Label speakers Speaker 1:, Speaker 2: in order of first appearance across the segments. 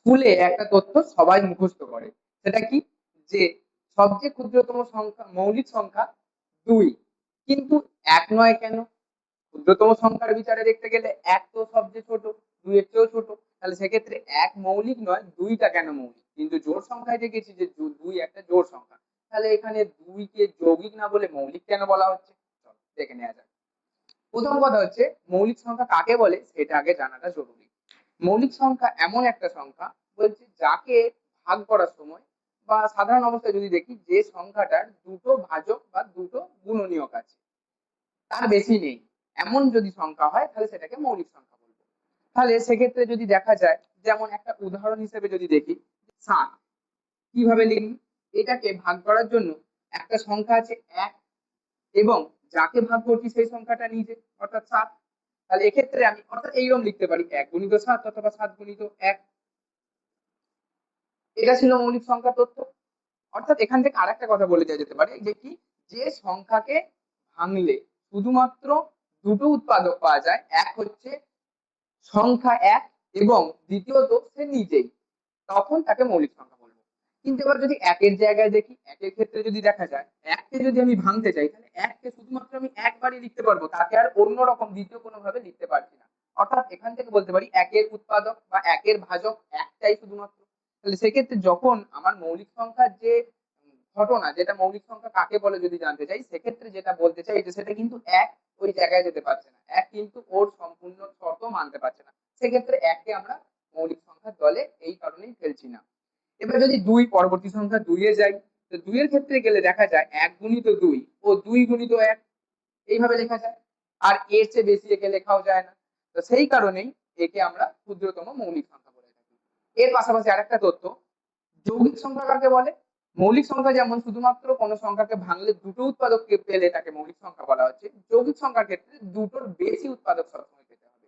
Speaker 1: স্কুলে একটা তথ্য সবাই মুখস্থ করে, সেটা কি? যে সবচেয়ে ক্ষুদ্রতম সংখ্যা, মৌলিক সংখ্যা ২, কিন্তু ১ নয় কেন? ক্ষুদ্রতম সংখ্যার বিচারে দেখতে গেলে ১ তো সবচেয়ে ছোট, ২ এর চেয়েও ছোট। তাহলে সেক্ষেত্রে ১ মৌলিক নয়, ২ টা কেন মৌলিক? কিন্তু জোড় সংখ্যায় দেখেছি যে ২ একটা জোড় সংখ্যা। তাহলে এখানে ২ কে যৌগিক না বলে মৌলিক কেন বলা হচ্ছে? চলো দেখে নেওয়া যাক। প্রথম কথা হচ্ছে মৌলিক সংখ্যা কাকে বলে সেটা আগে জানাটা জরুরি। মৌলিক সংখ্যা এমন একটা সংখ্যা বলছে যাকে ভাগ করার সময় বা সাধারণ অবস্থায় যদি দেখি যে সংখ্যাটার দুটো ভাজক বা দুটো গুণনীয়ক আছে, তার বেশি নেই, এমন যদি সংখ্যা হয় তাহলে সেটাকে মৌলিক সংখ্যা বলবো। তাহলে সেক্ষেত্রে যদি দেখা যায়, যেমন একটা উদাহরণ হিসেবে যদি দেখি 7, কিভাবে লিখি? এটাকে ভাগ করার জন্য একটা সংখ্যা আছে 1 এবং যাকে ভাগ করছি সেই সংখ্যাটা নিজে, অর্থাৎ 7। তাহলে এক্ষেত্রে আমি অর্থাৎ এইরকম লিখতে পারি 1 গুণিত 7 অথবা 7 গুণিত 1। এটা ছিল মৌলিক সংখ্যা তথ্য। অর্থাৎ এখান থেকে আরেকটা কথা বলে দেওয়া যেতে পারে যে কি, যে সংখ্যাকে ভাঙলে শুধুমাত্র দুটো উৎপাদক পাওয়া যায়, এক হচ্ছে সংখ্যা 1 এবং দ্বিতীয়ত সে নিজেই, তখন তাকে মৌলিক সংখ্যা বলবো। কিন্তু এবার যদি একের জায়গায় দেখি, একের ক্ষেত্রে যদি দেখা যায় এককে যদি আমি ভাঙতে চাই, তাহলে এককে শুধুমাত্র আমি একবারই লিখতে পারবো, তাকে আর অন্যরকম দ্বিতীয় কোনো ভাবে লিখতে পারছি না। অর্থাৎ এখান থেকে বলতে পারি একের উৎপাদক বা একের ভাজক একটাই শুধুমাত্র। তাহলে সেক্ষেত্রে যখন আমার মৌলিক সংখ্যার যে ঘটনা, যেটা মৌলিক সংখ্যা কাকে বলে যদি জানতে চাই, সেক্ষেত্রে যেটা বলতে চাই যে সেটা কিন্তু এক ওই জায়গায় যেতে পারছে না, এক কিন্তু ওর সম্পূর্ণ শর্ত মানতে পারছে না, সেক্ষেত্রে এককে আমরা মৌলিক সংখ্যার দলে এই কারণেই ফেলছি না। এবার যদি দুই, পরবর্তী সংখ্যা 2 এ যাই, তো 2 এর ক্ষেত্রে গেলে দেখা যায় 1 গুণিত 2 ও 2 গুণিত 1, এইভাবে লেখা যায়। আর এর চেয়ে বেশি একে লেখাও যায় না। তো সেই কারণেই একে আমরা ক্ষুদ্রতম মৌলিক সংখ্যা বলে থাকি। এর পাশাপাশি আরেকটা তথ্য, যৌগিক সংখ্যা কাকে বলে? মৌলিক সংখ্যা যেমন শুধুমাত্র কোনো সংখ্যাকে ভাঙলে দুটো উৎপাদককে পেলে তাকে মৌলিক সংখ্যা বলা হচ্ছে, যৌগিক সংখ্যার ক্ষেত্রে দুটোর বেশি উৎপাদক সবসময় পেতে হবে।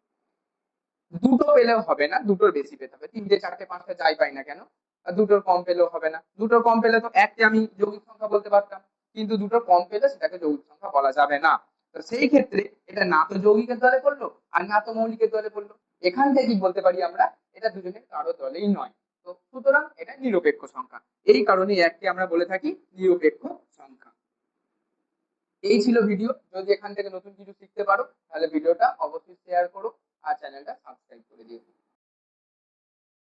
Speaker 1: দুটো পেলেও হবে না, দুটোর বেশি পেতে হবে। 3টে 4টে 5টে যাই পাই না কেন, দুটোর কম পেলেও হবে না। দুটোর কম পেলে তো এককে আমি যৌগিক সংখ্যা বলতে পারতাম, কিন্তু দুটোর কম পেলে সেটাকে যৌগিক সংখ্যা বলা যাবে না। তো সেই ক্ষেত্রে এটা না তো যৌগিকের দলে পড়লো আর না তো মৌলিকের দলে পড়লো, এখান থেকেই বলতে পারি আমরা এটা দুজনের কারো দলেই নয়। তো সুতরাং এটা নিরপেক্ষ সংখ্যা, এই কারণে এককে আমরা বলে থাকি নিরপেক্ষ সংখ্যা। এই ছিল ভিডিও। যদি এখান থেকে নতুন কিছু শিখতে পারো তাহলে ভিডিওটা অবশ্যই শেয়ার করো আর চ্যানেলটা সাবস্ক্রাইব করে দিও।